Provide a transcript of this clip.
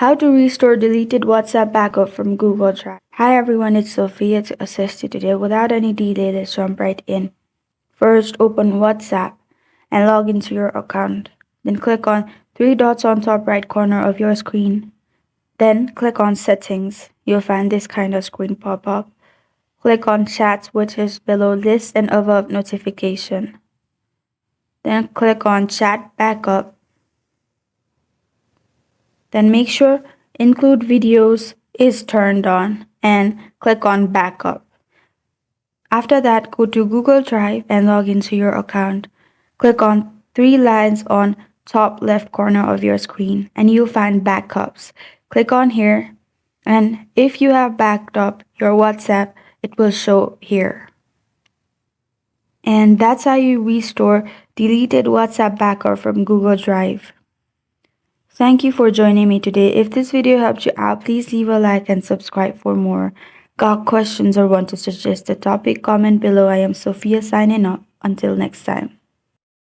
How to restore deleted WhatsApp backup from Google Drive. Hi everyone, it's Sophia to assist you today. Without any delay, let's jump right in. First, open WhatsApp and log into your account. Then click on three dots on top right corner of your screen. Then click on Settings. You'll find this kind of screen pop up. Click on Chats, which is below List and Above Notification. Then click on Chat Backup. Then make sure Include Videos is turned on and click on Backup. After that, go to Google Drive and log into your account. Click on three lines on top left corner of your screen and you'll find Backups. Click on here, and if you have backed up your WhatsApp, it will show here. And that's how you restore deleted WhatsApp backup from Google Drive. Thank you for joining me today. If this video helped you out, please leave a like and subscribe for more. Got questions or want to suggest a topic? Comment below. I am Sophia signing off. Until next time.